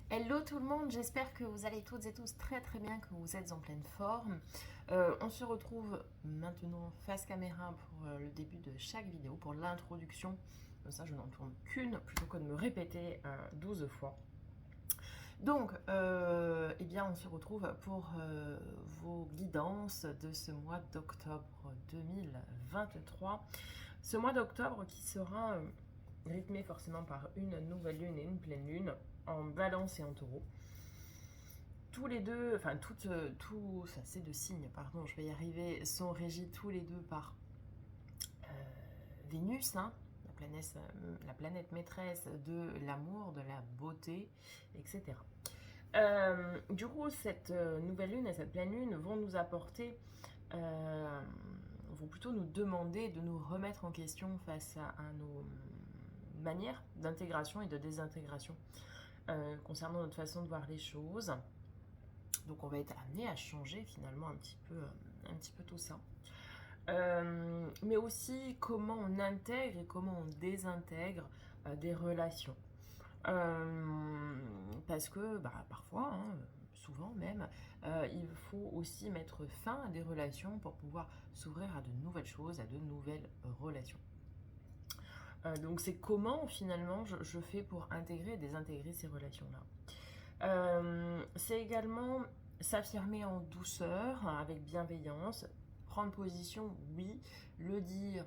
Hello tout le monde, j'espère que vous allez toutes et tous très très bien, que vous êtes en pleine forme. On se retrouve maintenant face caméra pour le début de chaque vidéo, pour l'introduction. Comme ça je n'en tourne qu'une plutôt que de me répéter 12 fois. Donc, eh bien, on se retrouve pour vos guidances de ce mois d'octobre 2023. Ce mois d'octobre qui sera rythmé forcément par une nouvelle lune et une pleine lune en Balance et en Taureau. Tous les deux, enfin tout, ça c'est deux signes, pardon, je vais y arriver, sont régis tous les deux par Vénus, hein, la planète maîtresse de l'amour, de la beauté, etc. Du coup, cette nouvelle lune et cette pleine lune vont nous apporter, vont plutôt nous demander de nous remettre en question face à nos manières d'intégration et de désintégration concernant notre façon de voir les choses. Donc on va être amené à changer finalement un petit peu tout ça. Mais aussi comment on intègre et comment on désintègre des relations. Parce que parfois, hein, souvent même, il faut aussi mettre fin à des relations pour pouvoir s'ouvrir à de nouvelles choses, à de nouvelles relations. Donc c'est comment finalement je fais pour intégrer et désintégrer ces relations-là. C'est également s'affirmer en douceur, avec bienveillance, prendre position, oui, le dire,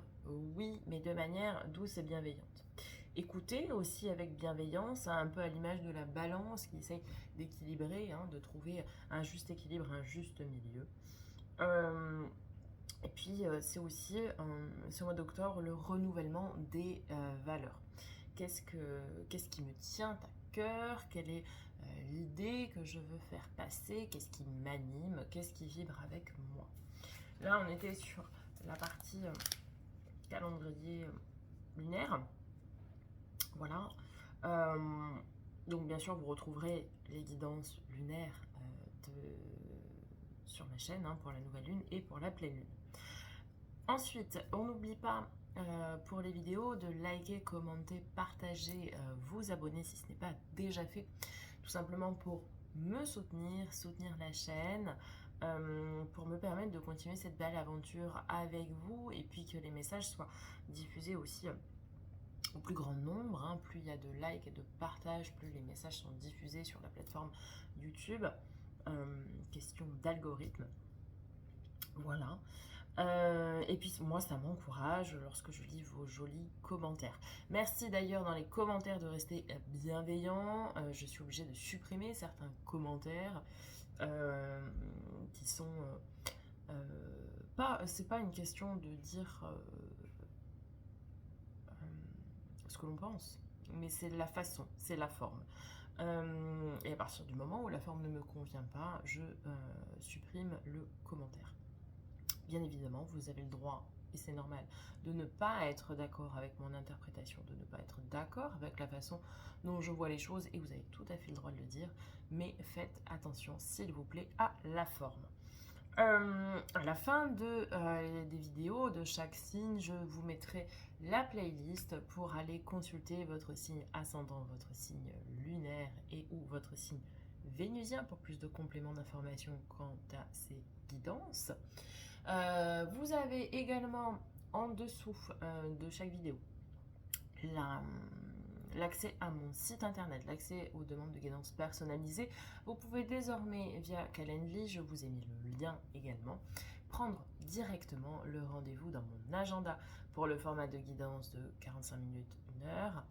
oui, mais de manière douce et bienveillante. Écouter aussi avec bienveillance, un peu à l'image de la balance qui essaye d'équilibrer, hein, de trouver un juste équilibre, un juste milieu. Et puis c'est aussi, ce mois d'octobre, le renouvellement des valeurs. Qu'est-ce qui me tient à cœur? Quelle est l'idée que je veux faire passer? Qu'est-ce qui m'anime? Qu'est-ce qui vibre avec moi? Là, on était sur la partie calendrier lunaire. Voilà. Donc, bien sûr, vous retrouverez les guidances lunaires sur ma chaîne, hein, pour la nouvelle lune et pour la pleine lune. Ensuite, on n'oublie pas pour les vidéos de liker, commenter, partager, vous abonner si ce n'est pas déjà fait, tout simplement pour me soutenir la chaîne, pour me permettre de continuer cette belle aventure avec vous et puis que les messages soient diffusés aussi au plus grand nombre, hein. Plus il y a de likes et de partages, plus les messages sont diffusés sur la plateforme YouTube. Question d'algorithme. Voilà. Et puis moi, ça m'encourage lorsque je lis vos jolis commentaires. Merci d'ailleurs dans les commentaires de rester bienveillant. Je suis obligée de supprimer certains commentaires qui sont pas. C'est pas une question de dire ce que l'on pense, mais c'est la façon, c'est la forme. Et à partir du moment où la forme ne me convient pas, je supprime le commentaire. Bien évidemment, vous avez le droit, et c'est normal, de ne pas être d'accord avec mon interprétation, de ne pas être d'accord avec la façon dont je vois les choses, et vous avez tout à fait le droit de le dire, mais faites attention, s'il vous plaît, à la forme. À la fin des vidéos de chaque signe, je vous mettrai la playlist pour aller consulter votre signe ascendant, votre signe lunaire et ou votre signe vénusien pour plus de compléments d'informations quant à ces guidances. Vous avez également en dessous de chaque vidéo l'accès à mon site internet, l'accès aux demandes de guidance personnalisées. Vous pouvez désormais via Calendly, je vous ai mis le lien également, prendre directement le rendez-vous dans mon agenda pour le format de guidance de 45 minutes, 1 heure,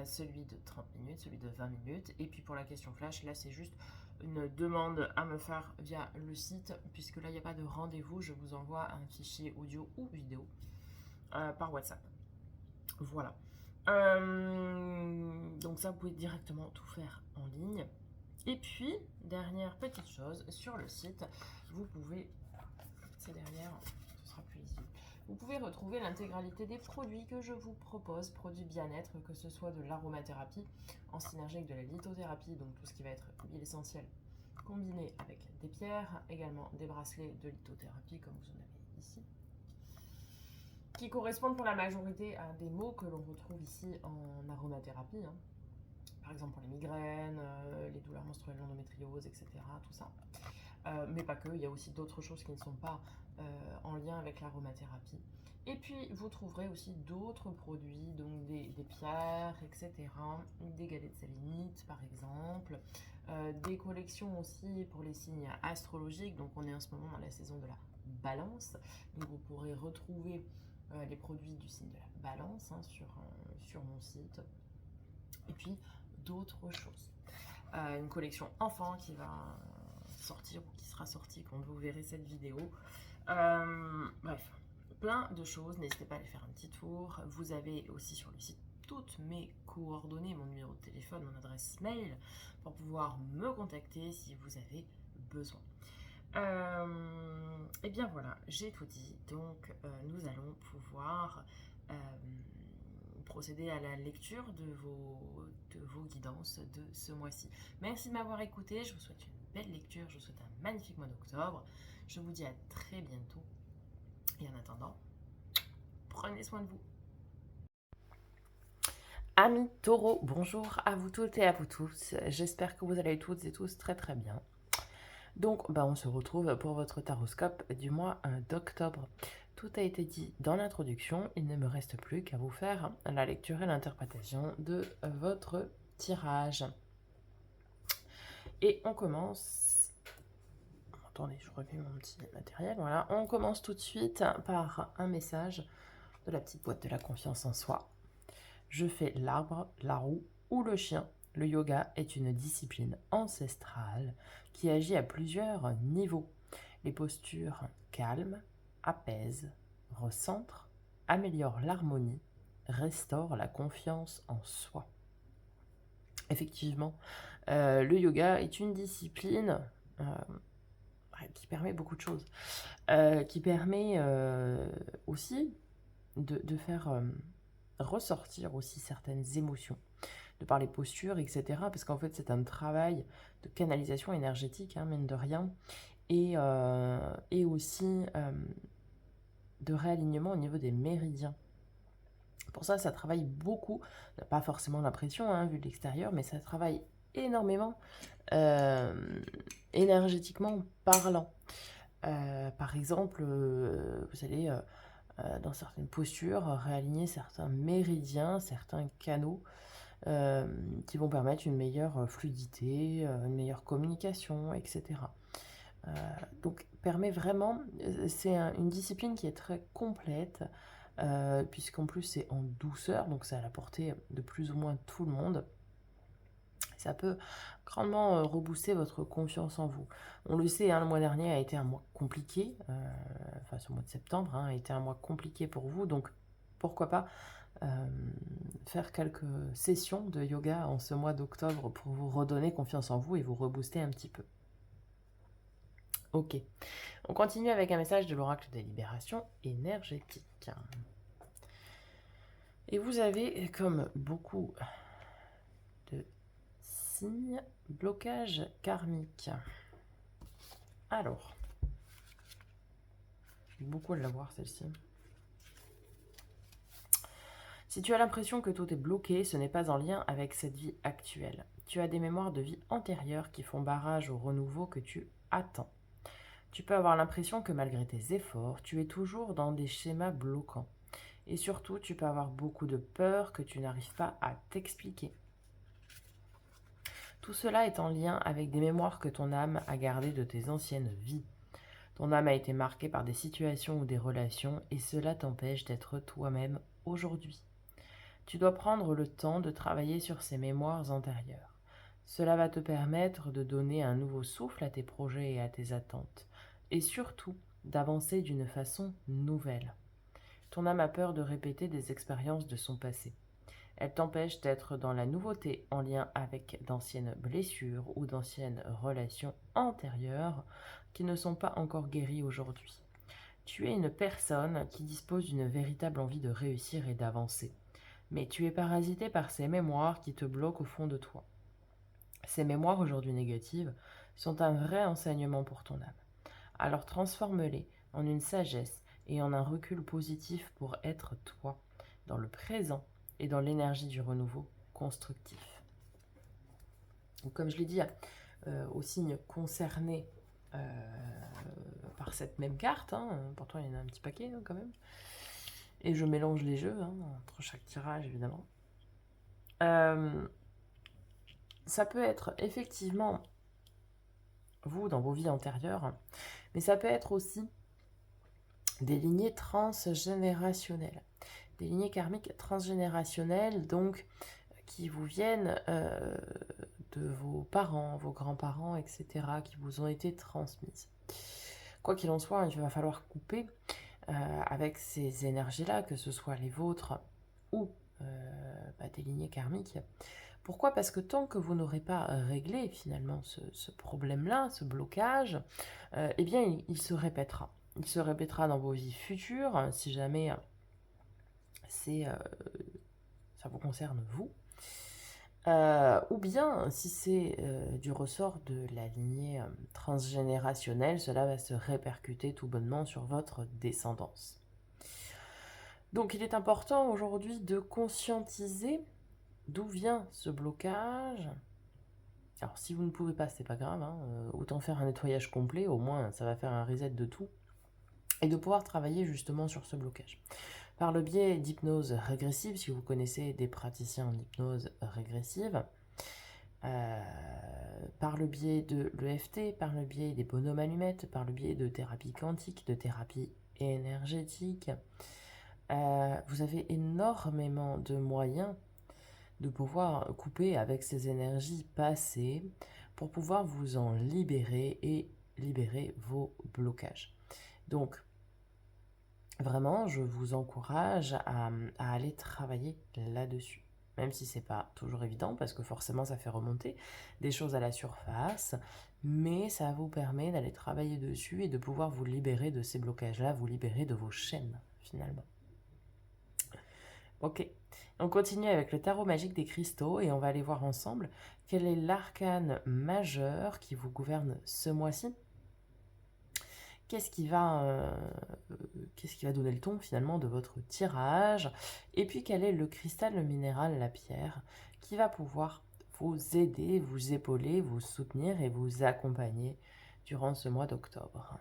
celui de 30 minutes, celui de 20 minutes, et puis pour la question flash, là c'est juste une demande à me faire via le site, puisque là il n'y a pas de rendez-vous, je vous envoie un fichier audio ou vidéo par WhatsApp. Voilà. Donc ça, vous pouvez directement tout faire en ligne. Et puis, dernière petite chose, sur le site, vous pouvez, c'est derrière, ce sera plus lisible, vous pouvez retrouver l'intégralité des produits que je vous propose, produits bien-être, que ce soit de l'aromathérapie en synergie avec de la lithothérapie, donc tout ce qui va être huile essentielle combinée avec des pierres, également des bracelets de lithothérapie comme vous en avez ici, qui correspondent pour la majorité à des mots que l'on retrouve ici en aromathérapie, hein. Par exemple pour les migraines, les menstruelle, l'endométriose, etc. Tout ça. Mais pas que, il y a aussi d'autres choses qui ne sont pas en lien avec l'aromathérapie. Et puis, vous trouverez aussi d'autres produits, donc des pierres, etc., des galettes de sélénite, par exemple, des collections aussi pour les signes astrologiques. Donc, on est en ce moment dans la saison de la balance. Donc, vous pourrez retrouver les produits du signe de la balance hein, sur mon site. Et puis, d'autres choses. Une collection enfant qui va sortir ou qui sera sortie quand vous verrez cette vidéo. Bref, plein de choses. N'hésitez pas à aller faire un petit tour. Vous avez aussi sur le site toutes mes coordonnées, mon numéro de téléphone, mon adresse mail pour pouvoir me contacter si vous avez besoin. Et bien voilà, j'ai tout dit. Donc nous allons pouvoir procéder à la lecture de vos guidances de ce mois-ci. Merci de m'avoir écouté. Je vous souhaite une belle lecture. Je vous souhaite un magnifique mois d'octobre. Je vous dis à très bientôt. Et en attendant, prenez soin de vous. Amis taureaux, bonjour à vous toutes et à vous tous. J'espère que vous allez toutes et tous très très bien. Donc, on se retrouve pour votre taroscope du mois d'octobre. Tout a été dit dans l'introduction, il ne me reste plus qu'à vous faire la lecture et l'interprétation de votre tirage. Et on commence... Attendez, je remets mon petit matériel. Voilà, on commence tout de suite par un message de la petite boîte de la confiance en soi. Je fais l'arbre, la roue ou le chien. Le yoga est une discipline ancestrale qui agit à plusieurs niveaux. Les postures calment, apaisent, recentrent, améliorent l'harmonie, restaurent la confiance en soi. Effectivement, le yoga est une discipline qui permet beaucoup de choses, qui permet aussi de faire ressortir aussi certaines émotions, de par les postures, etc. Parce qu'en fait, c'est un travail de canalisation énergétique, hein, mine de rien, et aussi de réalignement au niveau des méridiens. Pour ça, ça travaille beaucoup, pas forcément l'impression, hein, vu de l'extérieur, mais ça travaille énormément énergétiquement parlant. Par exemple, vous allez dans certaines postures réaligner certains méridiens, certains canaux qui vont permettre une meilleure fluidité, une meilleure communication, etc. Donc permet vraiment, c'est une discipline qui est très complète, puisqu'en plus c'est en douceur, donc c'est à la portée de plus ou moins tout le monde. Ça peut grandement rebooster votre confiance en vous. On le sait, hein, le mois dernier a été un mois compliqué, enfin ce mois de septembre a été un mois compliqué pour vous, donc pourquoi pas faire quelques sessions de yoga en ce mois d'octobre pour vous redonner confiance en vous et vous rebooster un petit peu. Ok, on continue avec un message de l'oracle des libérations énergétiques. Et vous avez, comme beaucoup de signes, blocage karmique. Alors, j'ai beaucoup à la voir celle-ci. Si tu as l'impression que tout est bloqué, ce n'est pas en lien avec cette vie actuelle. Tu as des mémoires de vie antérieures qui font barrage au renouveau que tu attends. Tu peux avoir l'impression que malgré tes efforts, tu es toujours dans des schémas bloquants. Et surtout, tu peux avoir beaucoup de peur que tu n'arrives pas à t'expliquer. Tout cela est en lien avec des mémoires que ton âme a gardées de tes anciennes vies. Ton âme a été marquée par des situations ou des relations et cela t'empêche d'être toi-même aujourd'hui. Tu dois prendre le temps de travailler sur ces mémoires antérieures. Cela va te permettre de donner un nouveau souffle à tes projets et à tes attentes. Et surtout, d'avancer d'une façon nouvelle. Ton âme a peur de répéter des expériences de son passé. Elle t'empêche d'être dans la nouveauté en lien avec d'anciennes blessures ou d'anciennes relations antérieures qui ne sont pas encore guéries aujourd'hui. Tu es une personne qui dispose d'une véritable envie de réussir et d'avancer. Mais tu es parasité par ces mémoires qui te bloquent au fond de toi. Ces mémoires aujourd'hui négatives sont un vrai enseignement pour ton âme. Alors transforme-les en une sagesse et en un recul positif pour être toi, dans le présent et dans l'énergie du renouveau constructif. Donc, comme je l'ai dit, aux signes concernés par cette même carte. Hein. Pourtant, il y en a un petit paquet hein, quand même. Et je mélange les jeux hein, entre chaque tirage, évidemment. Ça peut être effectivement vous dans vos vies antérieures, mais ça peut être aussi des lignées transgénérationnelles. Des lignées karmiques transgénérationnelles, donc, qui vous viennent de vos parents, vos grands-parents, etc., qui vous ont été transmises. Quoi qu'il en soit, il va falloir couper avec ces énergies-là, que ce soit les vôtres ou des lignées karmiques. Pourquoi? Parce que tant que vous n'aurez pas réglé finalement ce problème-là, ce blocage, eh bien il se répétera. Il se répétera dans vos vies futures, si jamais ça vous concerne vous. Ou bien, si c'est du ressort de la lignée transgénérationnelle, cela va se répercuter tout bonnement sur votre descendance. Donc il est important aujourd'hui de conscientiser d'où vient ce blocage. Alors si vous ne pouvez pas, c'est pas grave, hein, autant faire un nettoyage complet, au moins ça va faire un reset de tout. Et de pouvoir travailler justement sur ce blocage. Par le biais d'hypnose régressive, si vous connaissez des praticiens en hypnose régressive, par le biais de l'EFT, par le biais des bonhommes allumettes, par le biais de thérapie quantique, de thérapie énergétique, vous avez énormément de moyens de pouvoir couper avec ces énergies passées pour pouvoir vous en libérer et libérer vos blocages. Donc, vraiment, je vous encourage à aller travailler là-dessus. Même si c'est pas toujours évident, parce que forcément ça fait remonter des choses à la surface, mais ça vous permet d'aller travailler dessus et de pouvoir vous libérer de ces blocages-là, vous libérer de vos chaînes, finalement. Ok, on continue avec le tarot magique des cristaux et on va aller voir ensemble quel est l'arcane majeur qui vous gouverne ce mois-ci. Qu'est-ce qui va donner le ton finalement de votre tirage? Et puis quel est le cristal, le minéral, la pierre qui va pouvoir vous aider, vous épauler, vous soutenir et vous accompagner durant ce mois d'octobre?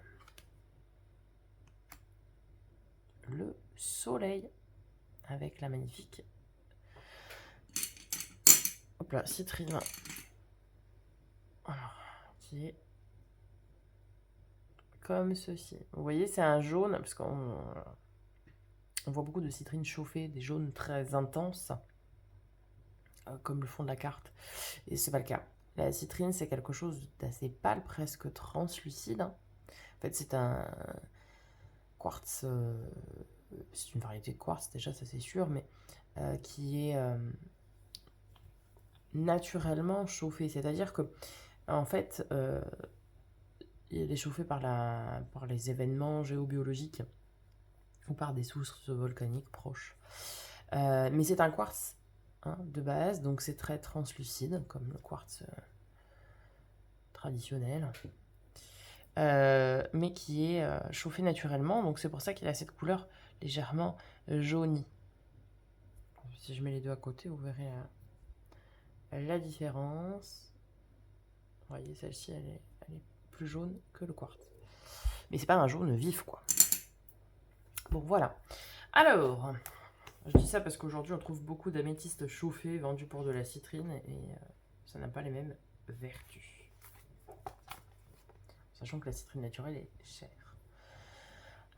Le soleil avec la magnifique citrine. Alors, qui est comme ceci. Vous voyez, c'est un jaune, parce qu'on voit beaucoup de citrines chauffées, des jaunes très intenses, comme le fond de la carte. Et c'est pas le cas. La citrine, c'est quelque chose d'assez pâle, presque translucide. En fait, c'est un quartz, c'est une variété de quartz, déjà, ça c'est sûr, mais qui est naturellement chauffé. C'est-à-dire que, en fait, il est chauffé par les événements géobiologiques ou par des sources volcaniques proches. Mais c'est un quartz de base, donc c'est très translucide, comme le quartz traditionnel, mais qui est chauffé naturellement, donc c'est pour ça qu'il a cette couleur légèrement jaunie. Si je mets les deux à côté, vous verrez la différence. Vous voyez, celle-ci, elle est plus jaune que le quartz. Mais c'est pas un jaune vif, quoi. Bon, voilà. Alors, je dis ça parce qu'aujourd'hui, on trouve beaucoup d'améthystes chauffés vendus pour de la citrine et ça n'a pas les mêmes vertus. Sachant que la citrine naturelle est chère.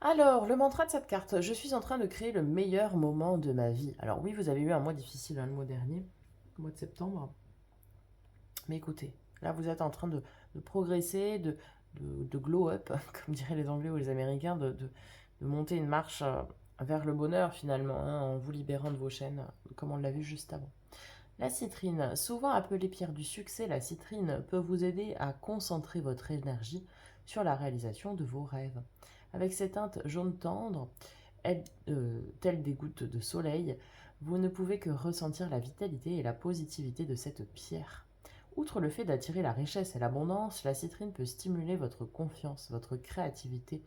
Alors, le mantra de cette carte. Je suis en train de créer le meilleur moment de ma vie. Alors oui, vous avez eu un mois difficile le mois dernier, le mois de septembre. Mais écoutez, là, vous êtes en train de progresser, de glow up, comme diraient les Anglais ou les Américains, de monter une marche vers le bonheur finalement, en vous libérant de vos chaînes, comme on l'a vu juste avant. La citrine, souvent appelée pierre du succès, la citrine peut vous aider à concentrer votre énergie sur la réalisation de vos rêves. Avec ses teintes jaune tendre, telles des gouttes de soleil, vous ne pouvez que ressentir la vitalité et la positivité de cette pierre. Outre le fait d'attirer la richesse et l'abondance, la citrine peut stimuler votre confiance, votre créativité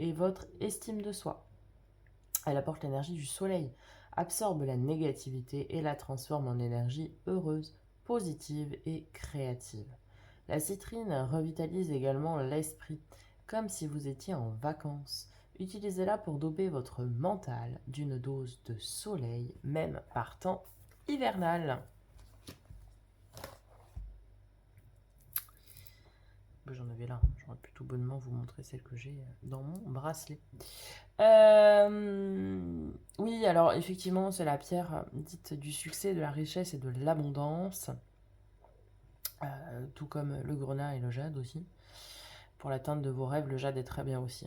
et votre estime de soi. Elle apporte l'énergie du soleil, absorbe la négativité et la transforme en énergie heureuse, positive et créative. La citrine revitalise également l'esprit, comme si vous étiez en vacances. Utilisez-la pour doper votre mental d'une dose de soleil, même par temps hivernal. J'en avais là, j'aurais pu tout bonnement vous montrer celle que j'ai dans mon bracelet. Oui, alors effectivement, c'est la pierre dite du succès, de la richesse et de l'abondance. Tout comme le grenat et le jade aussi. Pour l'atteinte de vos rêves, le jade est très bien aussi.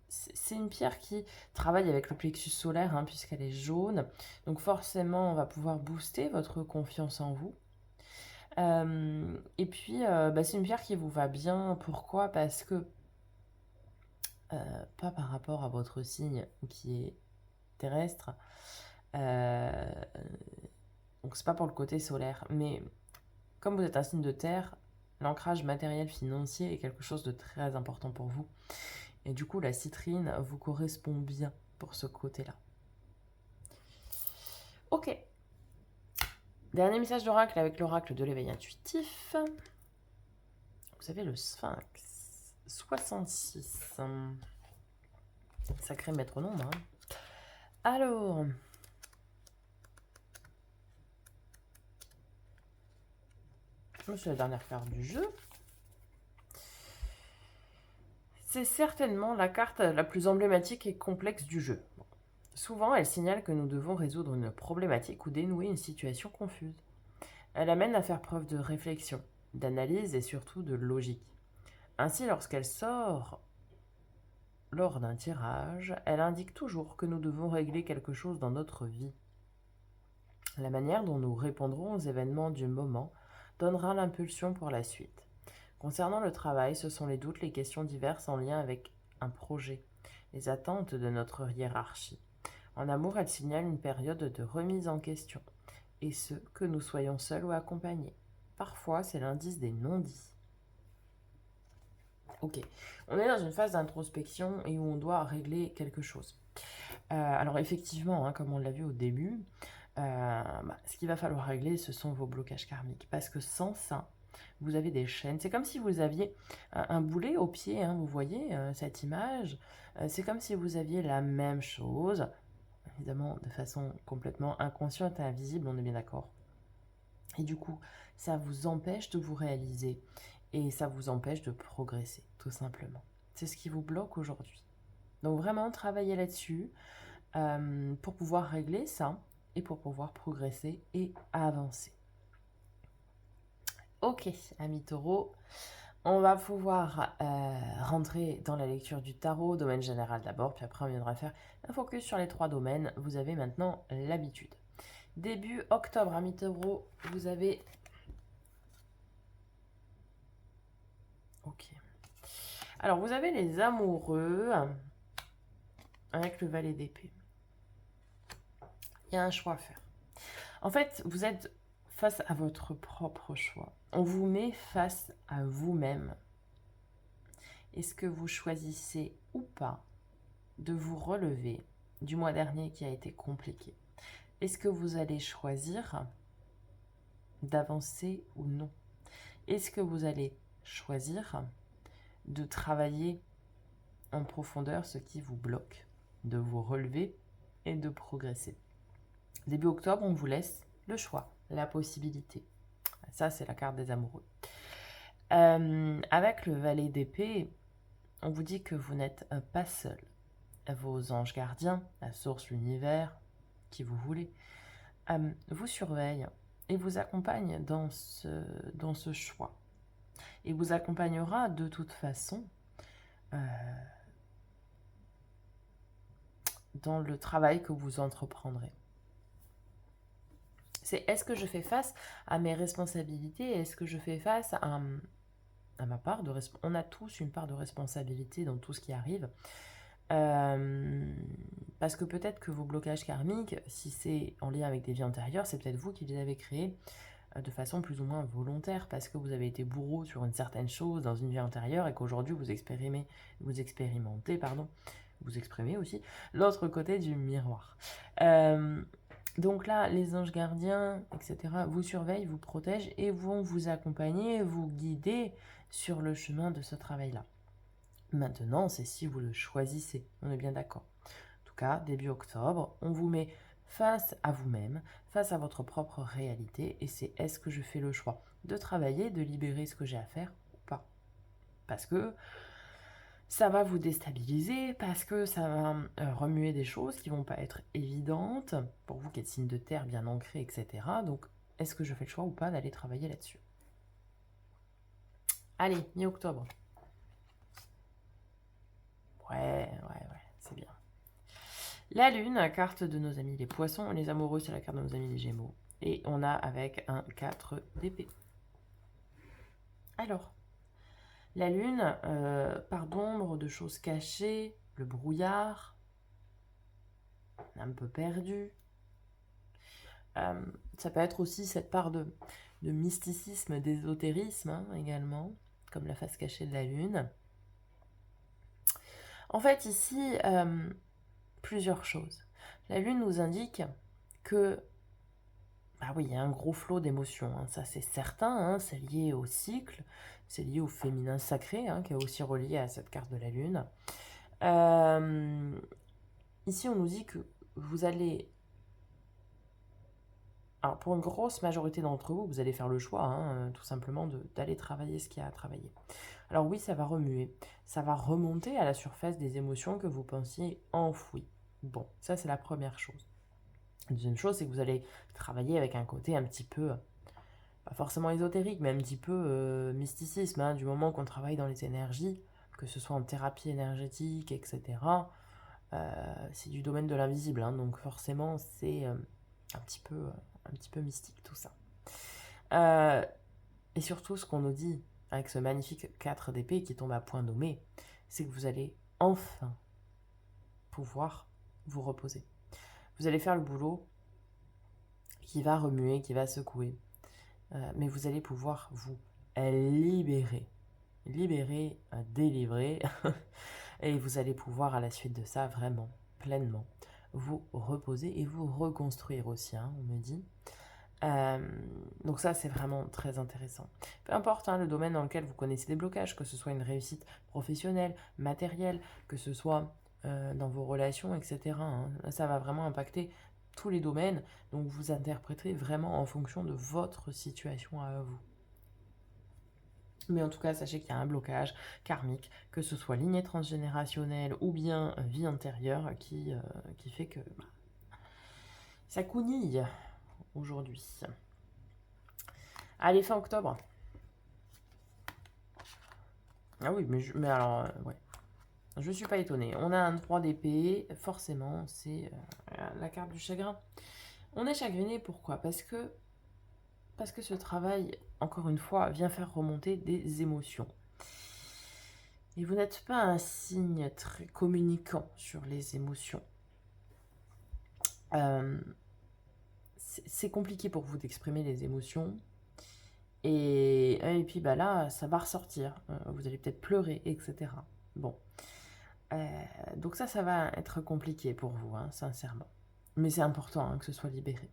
C'est une pierre qui travaille avec le plexus solaire, hein, puisqu'elle est jaune. Donc forcément, on va pouvoir booster votre confiance en vous. Et puis, c'est une pierre qui vous va bien. Pourquoi? Parce que, pas par rapport à votre signe qui est terrestre, donc c'est pas pour le côté solaire, mais comme vous êtes un signe de terre, l'ancrage matériel financier est quelque chose de très important pour vous. Et du coup, la citrine vous correspond bien pour ce côté-là. Ok. Dernier message d'oracle avec l'oracle de l'éveil intuitif. Vous avez le Sphinx. 66. Sacré maître nombre. Hein. Alors. C'est la dernière carte du jeu. C'est certainement la carte la plus emblématique et complexe du jeu. Souvent, elle signale que nous devons résoudre une problématique ou dénouer une situation confuse. Elle amène à faire preuve de réflexion, d'analyse et surtout de logique. Ainsi, lorsqu'elle sort lors d'un tirage, elle indique toujours que nous devons régler quelque chose dans notre vie. La manière dont nous répondrons aux événements du moment donnera l'impulsion pour la suite. Concernant le travail, ce sont les doutes, les questions diverses en lien avec un projet, les attentes de notre hiérarchie. En amour, elle signale une période de remise en question, et ce, que nous soyons seuls ou accompagnés. Parfois, c'est l'indice des non-dits. Ok, on est dans une phase d'introspection et où on doit régler quelque chose. Alors effectivement, hein, comme on l'a vu au début, ce qu'il va falloir régler, ce sont vos blocages karmiques. Parce que sans ça, vous avez des chaînes. C'est comme si vous aviez un boulet au pied, hein, vous voyez cette image. C'est comme si vous aviez la même chose, évidemment de façon complètement inconsciente et invisible, on est bien d'accord. Et du coup, ça vous empêche de vous réaliser et ça vous empêche de progresser, tout simplement. C'est ce qui vous bloque aujourd'hui. Donc vraiment, travaillez là-dessus pour pouvoir régler ça et pour pouvoir progresser et avancer. Ok, amis taureaux, on va pouvoir rentrer dans la lecture du tarot, domaine général d'abord, puis après on viendra faire un focus sur les 3 domaines. Vous avez maintenant l'habitude. Début octobre, amis taureaux, vous avez... Ok. Alors, vous avez les amoureux avec le valet d'épée. Il y a un choix à faire. En fait, vous êtes face à votre propre choix. On vous met face à vous-même. Est-ce que vous choisissez ou pas de vous relever du mois dernier qui a été compliqué? Est-ce que vous allez choisir d'avancer ou non? Est-ce que vous allez choisir de travailler en profondeur ce qui vous bloque, de vous relever et de progresser? Début octobre, on vous laisse le choix, la possibilité. Ça, c'est la carte des amoureux. Avec le valet d'épée, on vous dit que vous n'êtes pas seul. Vos anges gardiens, la source, l'univers, qui vous voulez, vous surveillent et vous accompagnent dans ce choix. Et vous accompagnera de toute façon dans le travail que vous entreprendrez. C'est est-ce que je fais face à mes responsabilités? Est-ce que je fais face à ma part de responsabilité? On a tous une part de responsabilité dans tout ce qui arrive. Parce que peut-être que vos blocages karmiques, si c'est en lien avec des vies antérieures, c'est peut-être vous qui les avez créés de façon plus ou moins volontaire, parce que vous avez été bourreau sur une certaine chose dans une vie antérieure et qu'aujourd'hui vous exprimez aussi l'autre côté du miroir. Donc là, les anges gardiens, etc., vous surveillent, vous protègent et vont vous accompagner, vous guider sur le chemin de ce travail-là. Maintenant, c'est si vous le choisissez, on est bien d'accord. En tout cas, début octobre, on vous met face à vous-même, face à votre propre réalité, et c'est est-ce que je fais le choix de travailler, de libérer ce que j'ai à faire ou pas. Parce que ça va vous déstabiliser, parce que ça va remuer des choses qui vont pas être évidentes, pour vous qui êtes signe de terre bien ancré, etc. Donc, est-ce que je fais le choix ou pas d'aller travailler là-dessus? Allez, mi-octobre. Ouais, c'est bien. La lune, carte de nos amis les poissons, les amoureux, c'est la carte de nos amis les gémeaux. Et on a avec un 4 d'épée. Alors, la lune, part d'ombre, de choses cachées, le brouillard, un peu perdu. Ça peut être aussi cette part de mysticisme, d'ésotérisme hein, également, comme la face cachée de la lune. En fait, ici, plusieurs choses. La lune nous indique que, bah oui, il y a un gros flot d'émotions, hein, ça c'est certain, hein, c'est lié au cycle, c'est lié au féminin sacré, hein, qui est aussi relié à cette carte de la lune. Ici, on nous dit que vous allez... Alors, pour une grosse majorité d'entre vous, vous allez faire le choix, hein, tout simplement, d'aller travailler ce qu'il y a à travailler. Alors oui, ça va remuer, ça va remonter à la surface des émotions que vous pensiez enfouies. Bon, ça c'est la première chose. La deuxième chose, c'est que vous allez travailler avec un côté un petit peu, pas forcément ésotérique, mais un petit peu mysticisme, hein, du moment qu'on travaille dans les énergies, que ce soit en thérapie énergétique, etc. C'est du domaine de l'invisible, hein, donc forcément c'est un petit peu mystique tout ça. Et surtout, ce qu'on nous dit avec ce magnifique 4 d'épée qui tombe à point nommé, c'est que vous allez enfin pouvoir vous reposer. Vous allez faire le boulot qui va remuer, qui va secouer, mais vous allez pouvoir vous libérer, délivrer, et vous allez pouvoir à la suite de ça vraiment, pleinement, vous reposer et vous reconstruire aussi, hein, on me dit. Donc ça, c'est vraiment très intéressant. Peu importe hein, le domaine dans lequel vous connaissez des blocages, que ce soit une réussite professionnelle, matérielle, que ce soit dans vos relations, etc. hein. Ça va vraiment impacter tous les domaines, donc vous interpréterez vraiment en fonction de votre situation à vous. Mais en tout cas, sachez qu'il y a un blocage karmique, que ce soit lignée transgénérationnelle ou bien vie antérieure, qui fait que ça counille aujourd'hui. Allez, fin octobre. Ah oui, mais alors, ouais. Je suis pas étonnée. On a un 3 d'épée, forcément, c'est la carte du chagrin. On est chagriné, pourquoi parce que ce travail, encore une fois, vient faire remonter des émotions. Et vous n'êtes pas un signe très communicant sur les émotions. C'est compliqué pour vous d'exprimer les émotions. Et puis bah là, ça va ressortir. Vous allez peut-être pleurer, etc. Bon. Donc ça va être compliqué pour vous, hein, sincèrement. Mais c'est important hein, que ce soit libéré.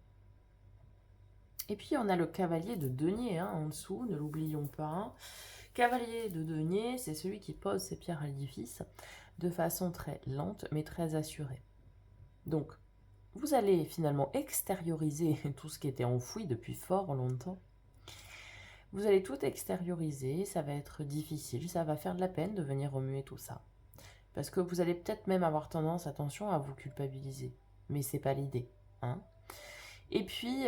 Et puis on a le cavalier de denier hein, en dessous, ne l'oublions pas. Cavalier de denier, c'est celui qui pose ses pierres à l'édifice de façon très lente mais très assurée. Donc, vous allez finalement extérioriser tout ce qui était enfoui depuis fort longtemps. Vous allez tout extérioriser, ça va être difficile, ça va faire de la peine de venir remuer tout ça. Parce que vous allez peut-être même avoir tendance, attention, à vous culpabiliser. Mais c'est pas l'idée. Hein. Et puis,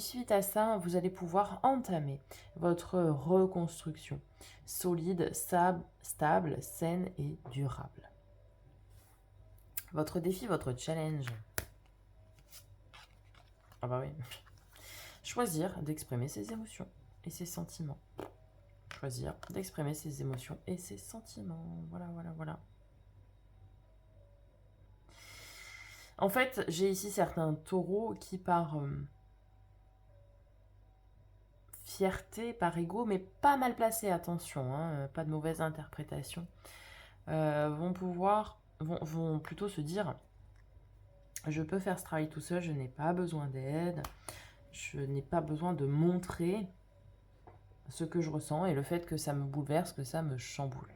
suite à ça, vous allez pouvoir entamer votre reconstruction solide, stable, saine et durable. Votre défi, votre challenge. Ah bah oui. Choisir d'exprimer ses émotions et ses sentiments. Choisir d'exprimer ses émotions et ses sentiments. Voilà. En fait, j'ai ici certains taureaux qui, par fierté, par ego, mais pas mal placés, attention, hein, pas de mauvaise interprétation, vont plutôt se dire Je peux faire ce travail tout seul, je n'ai pas besoin d'aide. Je n'ai pas besoin de montrer ce que je ressens et le fait que ça me bouleverse, que ça me chamboule.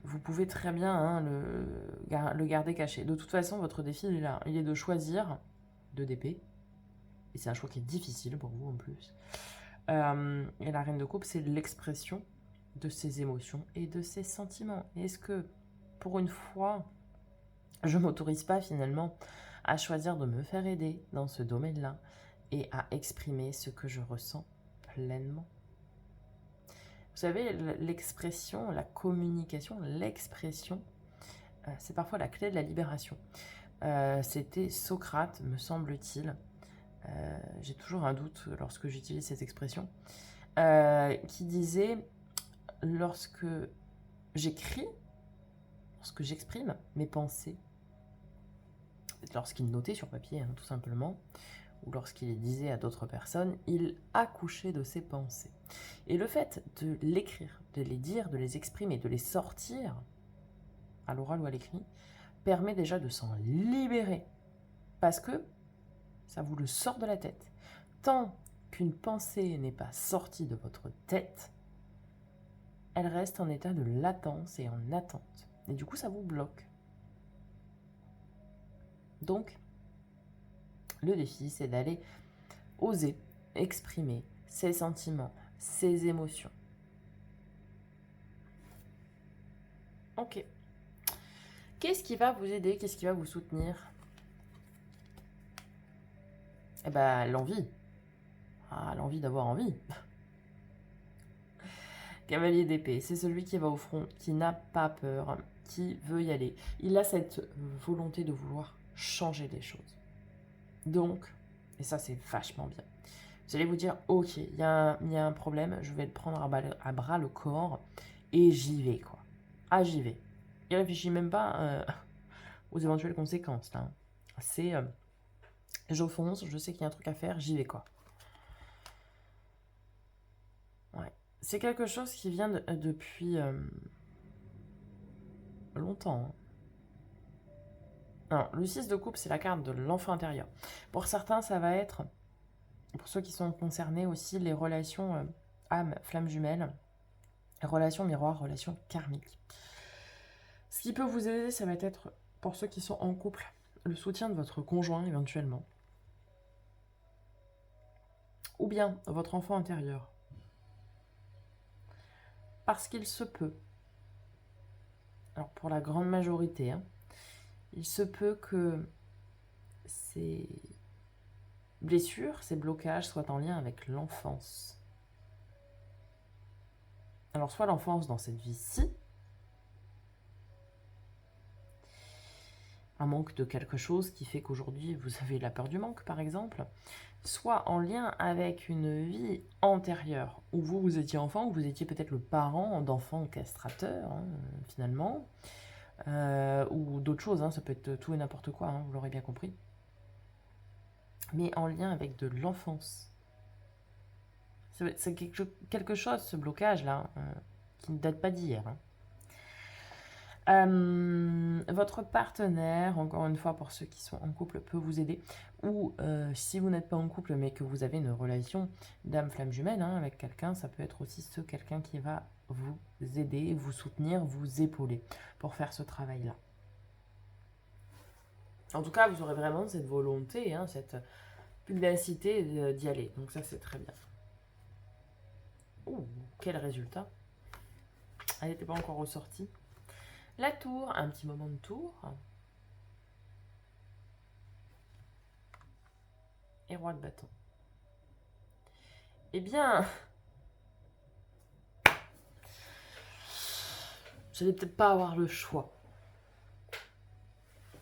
Vous pouvez très bien hein, le garder caché. De toute façon, votre défi il est là. Il est de choisir 2 d'épée. Et c'est un choix qui est difficile pour vous en plus. Et la reine de coupe, c'est l'expression de ses émotions et de ses sentiments. Et est-ce que, pour une fois, je ne m'autorise pas finalement à choisir de me faire aider dans ce domaine-là et à exprimer ce que je ressens pleinement? Vous savez, l'expression, la communication, l'expression, c'est parfois la clé de la libération. C'était Socrate, me semble-t-il, j'ai toujours un doute lorsque j'utilise cette expression, qui disait, lorsque j'écris, lorsque j'exprime mes pensées, lorsqu'il notait sur papier, hein, tout simplement, ou lorsqu'il les disait à d'autres personnes, il accouchait de ses pensées. Et le fait de l'écrire, de les dire, de les exprimer, de les sortir, à l'oral ou à l'écrit, permet déjà de s'en libérer. Parce que ça vous le sort de la tête. Tant qu'une pensée n'est pas sortie de votre tête, elle reste en état de latence et en attente. Et du coup, ça vous bloque. Donc, le défi, c'est d'aller oser exprimer ses sentiments, ses émotions. Ok. Qu'est-ce qui va vous aider? Qu'est-ce qui va vous soutenir? Eh ben, l'envie. Ah, l'envie d'avoir envie. Cavalier d'épée, c'est celui qui va au front, qui n'a pas peur, qui veut y aller. Il a cette volonté de vouloir changer les choses. Donc, et ça c'est vachement bien, vous allez vous dire, ok, il y a un problème, je vais le prendre à bras le corps et j'y vais, quoi. Ah, j'y vais. Il réfléchit même pas aux éventuelles conséquences, là. C'est, je fonce, je sais qu'il y a un truc à faire, j'y vais, quoi. Ouais. C'est quelque chose qui vient depuis longtemps. Hein. Alors, le 6 de coupe, c'est la carte de l'enfant intérieur. Pour certains, ça va être, pour ceux qui sont concernés aussi, les relations âme, flamme jumelle, relations miroir, relations karmiques. Ce qui peut vous aider, ça va être, pour ceux qui sont en couple, le soutien de votre conjoint éventuellement. Ou bien votre enfant intérieur. Parce qu'il se peut, alors pour la grande majorité, hein, il se peut que ces blessures, ces blocages soient en lien avec l'enfance. Alors soit l'enfance dans cette vie-ci, un manque de quelque chose qui fait qu'aujourd'hui vous avez la peur du manque par exemple, soit en lien avec une vie antérieure, où vous étiez enfant, où vous étiez peut-être le parent d'enfants castrateurs, hein, finalement, ou d'autres choses, hein, ça peut être tout et n'importe quoi, hein, vous l'aurez bien compris, mais en lien avec de l'enfance. C'est quelque chose, ce blocage-là, qui ne date pas d'hier. Hein. Votre partenaire, encore une fois pour ceux qui sont en couple, peut vous aider. Ou si vous n'êtes pas en couple mais que vous avez une relation d'âme-flamme jumelle hein, avec quelqu'un, ça peut être aussi quelqu'un qui va vous aider, vous soutenir, vous épauler pour faire ce travail-là. En tout cas, vous aurez vraiment cette volonté, hein, cette pugnacité d'y aller. Donc ça, c'est très bien. Ouh, quel résultat! Elle n'était pas encore ressortie. La tour, un petit moment de tour. Et roi de bâton. Eh bien, vous n'allez peut-être pas avoir le choix.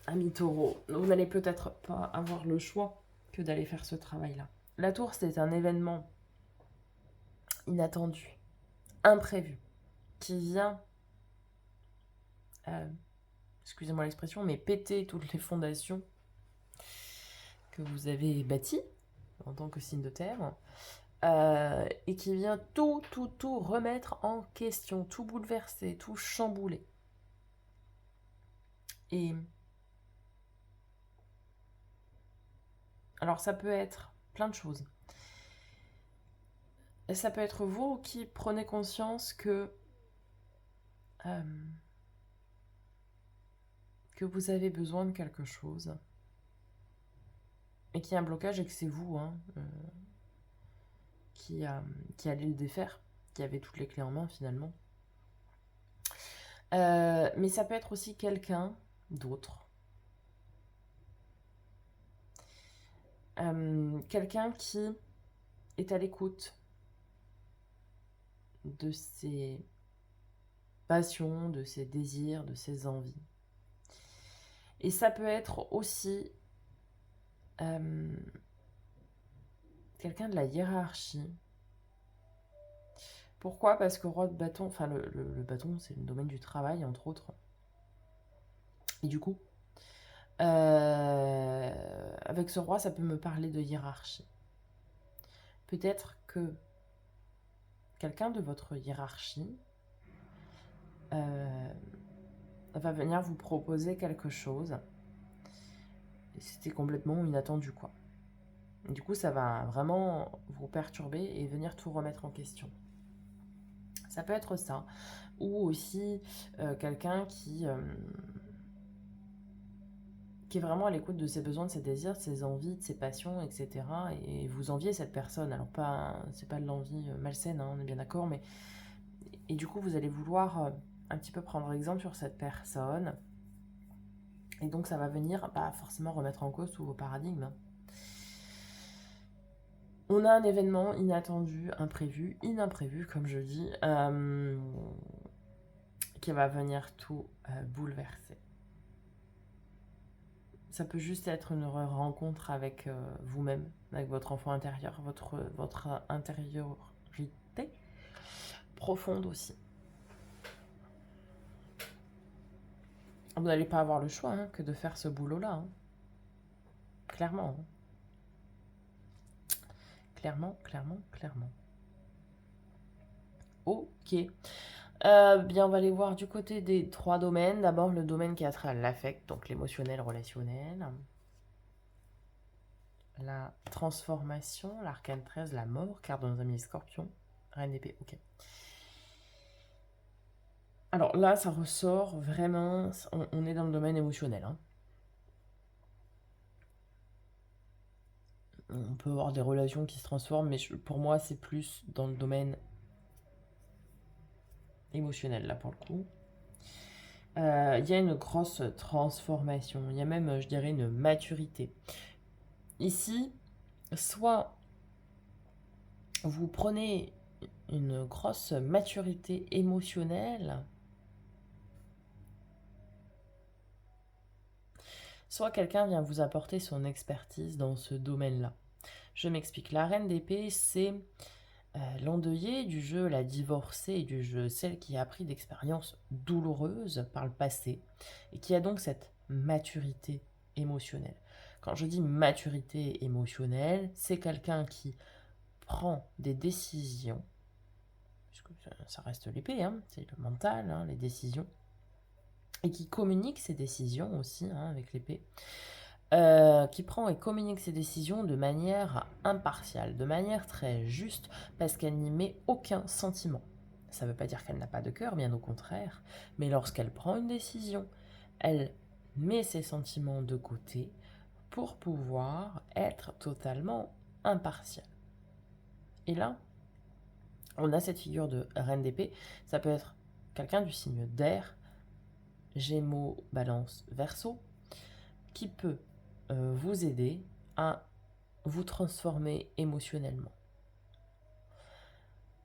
Ami taureau, vous n'allez peut-être pas avoir le choix que d'aller faire ce travail-là. La tour, c'est un événement inattendu, imprévu, qui vient, excusez-moi l'expression, mais péter toutes les fondations que vous avez bâties en tant que signe de terre, et qui vient tout remettre en question, tout bouleverser, tout chambouler. Et Alors ça peut être plein de choses. Ça peut être vous qui prenez conscience que vous avez besoin de quelque chose et qu'il y a un blocage et que c'est vous qui allez le défaire, qui avez toutes les clés en main finalement. Mais ça peut être aussi quelqu'un d'autre. Quelqu'un qui est à l'écoute de ses passions, de ses désirs, de ses envies. Et ça peut être aussi quelqu'un de la hiérarchie. Pourquoi? Parce que roi de bâton, enfin le bâton, c'est le domaine du travail, entre autres. Et du coup, avec ce roi, ça peut me parler de hiérarchie. Peut-être que quelqu'un de votre hiérarchie va venir vous proposer quelque chose. Et c'était complètement inattendu, quoi. Et du coup, ça va vraiment vous perturber et venir tout remettre en question. Ça peut être ça. Ou aussi quelqu'un qui est vraiment à l'écoute de ses besoins, de ses désirs, de ses envies, de ses passions, etc. Et vous enviez cette personne. Alors, c'est pas de l'envie malsaine, on est bien d'accord, mais... Et du coup, vous allez vouloir un petit peu prendre exemple sur cette personne. Et donc, ça va venir forcément remettre en cause tous vos paradigmes. On a un événement inattendu, imprévu, inimprévu, comme je dis, qui va venir tout bouleverser. Ça peut juste être une rencontre avec vous-même, avec votre enfant intérieur, votre intériorité profonde aussi. Vous n'allez pas avoir le choix que de faire ce boulot-là. Clairement. Clairement. Ok. Bien, on va aller voir du côté des 3 domaines. D'abord, le domaine qui a trait à l'affect, donc l'émotionnel, relationnel. La transformation, l'arcane 13, la mort, carte de nos amis scorpions. Reine d'épée, ok. Alors là, ça ressort vraiment, on est dans le domaine émotionnel. On peut avoir des relations qui se transforment, mais pour moi, c'est plus dans le domaine émotionnel, là, pour le coup. Il y a une grosse transformation, il y a même, je dirais, une maturité. Ici, soit vous prenez une grosse maturité émotionnelle, soit quelqu'un vient vous apporter son expertise dans ce domaine-là. Je m'explique. La reine d'épée, c'est l'endeuillée du jeu, la divorcée du jeu, celle qui a appris d'expériences douloureuses par le passé et qui a donc cette maturité émotionnelle. Quand je dis maturité émotionnelle, c'est quelqu'un qui prend des décisions, puisque ça reste l'épée, c'est le mental, les décisions, et qui communique ses décisions aussi avec l'épée, qui prend et communique ses décisions de manière impartiale, de manière très juste, parce qu'elle n'y met aucun sentiment. Ça ne veut pas dire qu'elle n'a pas de cœur, bien au contraire, mais lorsqu'elle prend une décision, elle met ses sentiments de côté pour pouvoir être totalement impartiale. Et là, on a cette figure de reine d'épée. Ça peut être quelqu'un du signe d'air, Gémeaux, Balance, Verseau, qui peut vous aider à vous transformer émotionnellement.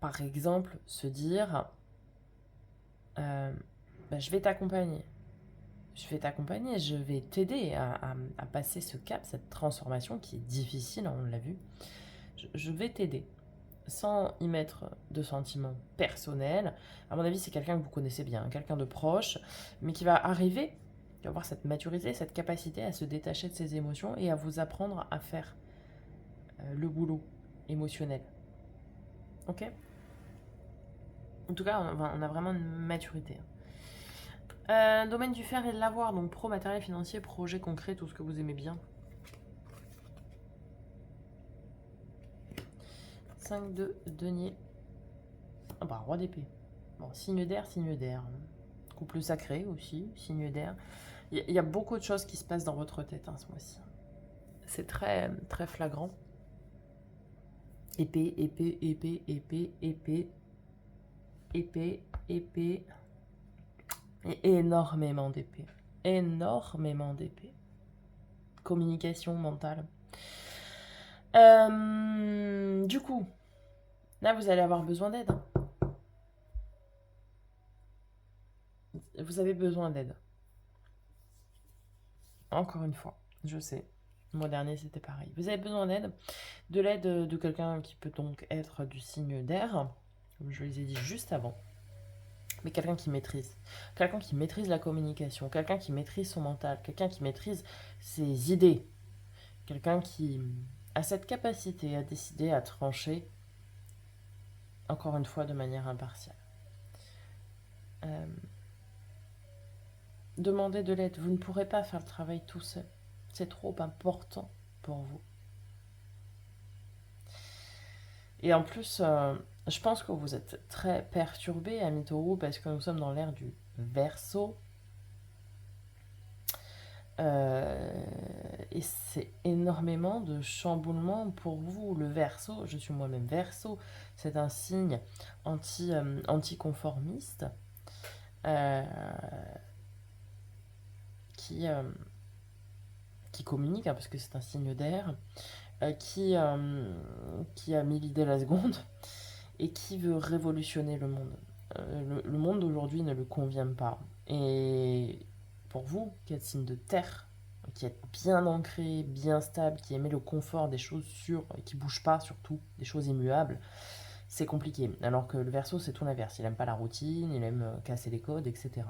Par exemple, se dire je vais t'accompagner. Je vais t'aider à passer ce cap, cette transformation qui est difficile, on l'a vu. Je vais t'aider. Sans y mettre de sentiments personnels. À mon avis, c'est quelqu'un que vous connaissez bien, quelqu'un de proche, mais qui va arriver, qui va avoir cette maturité, cette capacité à se détacher de ses émotions et à vous apprendre à faire le boulot émotionnel. Ok? En tout cas, on a vraiment une maturité. Domaine du faire et de l'avoir, donc pro, matériel, financier, projet concret, tout ce que vous aimez bien. 5 de denier. Ah bah, roi d'épée. Bon, signe d'air, signe d'air. Couple sacré aussi, signe d'air. Il y a beaucoup de choses qui se passent dans votre tête ce mois-ci. C'est très, très flagrant. Épée, épée, épée, épée, épée, épée, épée. Et énormément d'épées. Énormément d'épées. Communication mentale. Du coup, là, vous allez avoir besoin d'aide. Vous avez besoin d'aide. Encore une fois, je sais. Le mois dernier, c'était pareil. Vous avez besoin d'aide. De l'aide de quelqu'un qui peut donc être du signe d'air, comme je les ai dit juste avant. Mais quelqu'un qui maîtrise. Quelqu'un qui maîtrise la communication. Quelqu'un qui maîtrise son mental. Quelqu'un qui maîtrise ses idées. Quelqu'un qui a cette capacité à décider, à trancher, encore une fois, de manière impartiale. Demandez de l'aide. Vous ne pourrez pas faire le travail tout seul. C'est trop important pour vous. Et en plus, je pense que vous êtes très perturbé, ami Taureau, parce que nous sommes dans l'ère du Verseau. Et c'est énormément de chamboulements pour vous. Le Verseau, je suis moi-même Verseau, c'est un signe anticonformiste qui communique, parce que c'est un signe d'air, qui a mis l'idée la seconde et qui veut révolutionner le monde. Le monde d'aujourd'hui ne le convient pas. Et pour vous, qui êtes signe de terre, qui êtes bien ancré, bien stable, qui aimez le confort des choses sûres, qui ne bougent pas surtout, des choses immuables, c'est compliqué. Alors que le Verseau, c'est tout l'inverse. Il n'aime pas la routine, il aime casser les codes, etc.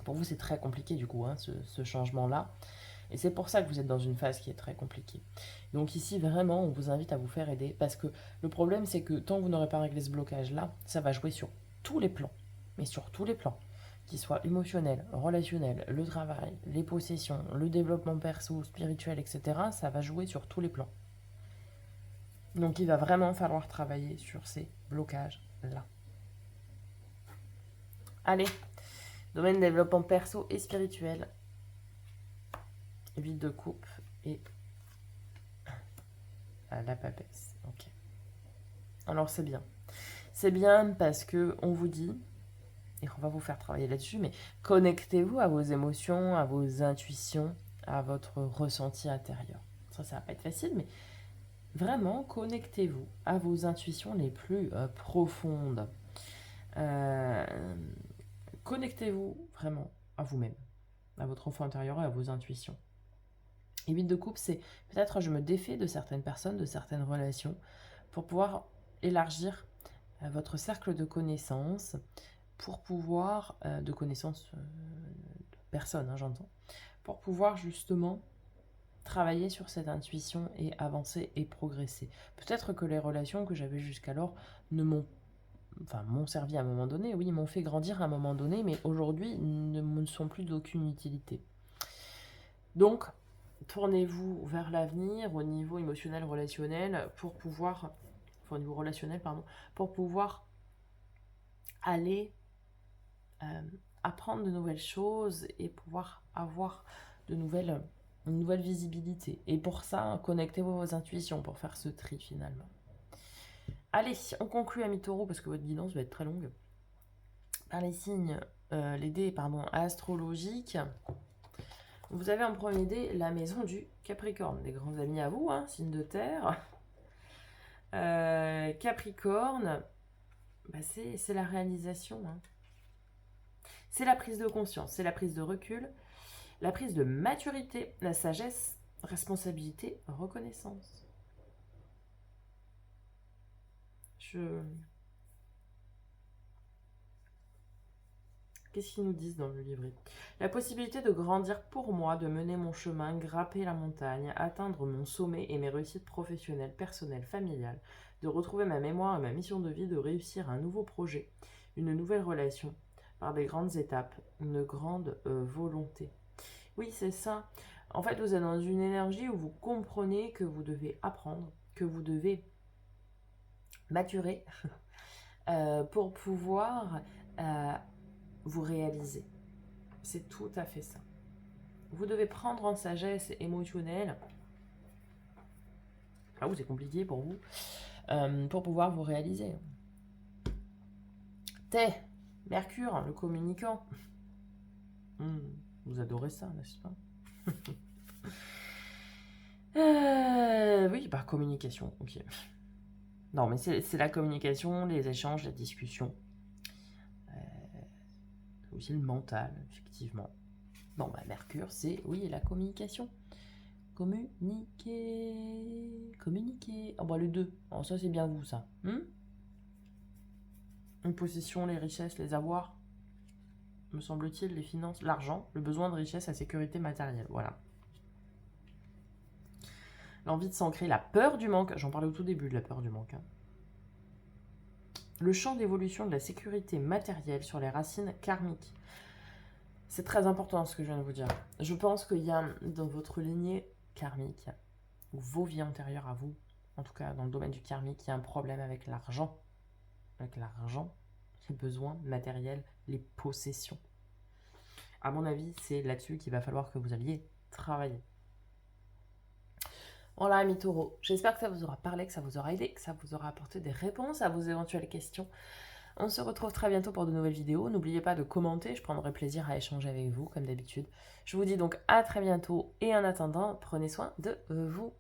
Pour vous, c'est très compliqué du coup, ce changement-là. Et c'est pour ça que vous êtes dans une phase qui est très compliquée. Donc ici, vraiment, on vous invite à vous faire aider. Parce que le problème, c'est que tant que vous n'aurez pas réglé ce blocage-là, ça va jouer sur tous les plans. Mais sur tous les plans. Qu'ils soient émotionnels, relationnels, le travail, les possessions, le développement perso, spirituel, etc. Ça va jouer sur tous les plans. Donc il va vraiment falloir travailler sur ces blocages-là. Allez, domaine développement perso et spirituel. 8 de coupe et la papesse. Ok. Alors c'est bien. C'est bien parce que on vous dit, et on va vous faire travailler là-dessus, mais connectez-vous à vos émotions, à vos intuitions, à votre ressenti intérieur. Ça va pas être facile, mais vraiment connectez-vous à vos intuitions les plus profondes. Connectez-vous vraiment à vous-même, à votre enfant intérieur et à vos intuitions. Et 8 de coupe, c'est peut-être je me défais de certaines personnes, de certaines relations, pour pouvoir élargir votre cercle de connaissances, pour pouvoir, de connaissances de personnes, j'entends, pour pouvoir justement travailler sur cette intuition et avancer et progresser. Peut-être que les relations que j'avais jusqu'alors m'ont servi à un moment donné, oui, m'ont fait grandir à un moment donné, mais aujourd'hui ne me sont plus d'aucune utilité. Donc, tournez-vous vers l'avenir au niveau émotionnel, relationnel, pour pouvoir, au niveau relationnel, pardon, pour pouvoir aller apprendre de nouvelles choses et pouvoir avoir une nouvelle visibilité. Et pour ça, connectez-vous à vos intuitions pour faire ce tri finalement. Allez, on conclut ami Taureau parce que votre guidance va être très longue. Par les signes, les dés, astrologiques. Vous avez en premier dé la maison du Capricorne. Des grands amis à vous, signe de terre. Capricorne, c'est la réalisation. C'est la prise de conscience, c'est la prise de recul, la prise de maturité, la sagesse, responsabilité, reconnaissance. Qu'est-ce qu'ils nous disent dans le livret? La possibilité de grandir pour moi, de mener mon chemin, grimper la montagne, atteindre mon sommet et mes réussites professionnelles, personnelles, familiales, de retrouver ma mémoire et ma mission de vie, de réussir un nouveau projet, une nouvelle relation, par des grandes étapes, une grande volonté. Oui, c'est ça. En fait, vous êtes dans une énergie où vous comprenez que vous devez apprendre, que vous devez maturer pour pouvoir vous réaliser. C'est tout à fait ça. Vous devez prendre en sagesse émotionnelle. Ah oui, c'est compliqué pour vous. Pour pouvoir vous réaliser. Mercure, le communicant. Vous adorez ça, n'est-ce pas? Oui, par communication, ok. Non, mais c'est la communication, les échanges, la discussion. Aussi le mental, effectivement. Bon, bah, Mercure, c'est, oui, la communication. Communiquer. Oh, bah, le 2. Oh, ça, c'est bien vous, ça. Une possession, les richesses, les avoirs. Me semble-t-il, les finances, l'argent, le besoin de richesse, la sécurité matérielle. Voilà. L'envie de s'ancrer, la peur du manque. J'en parlais au tout début de la peur du manque. Le champ d'évolution de la sécurité matérielle sur les racines karmiques. C'est très important ce que je viens de vous dire. Je pense qu'il y a dans votre lignée karmique, ou vos vies antérieures à vous, en tout cas dans le domaine du karmique, il y a un problème avec l'argent. Avec l'argent, les besoins matériels, les possessions. À mon avis, c'est là-dessus qu'il va falloir que vous alliez travailler. Voilà, amis taureaux, j'espère que ça vous aura parlé, que ça vous aura aidé, que ça vous aura apporté des réponses à vos éventuelles questions. On se retrouve très bientôt pour de nouvelles vidéos. N'oubliez pas de commenter, je prendrai plaisir à échanger avec vous, comme d'habitude. Je vous dis donc à très bientôt et en attendant, prenez soin de vous.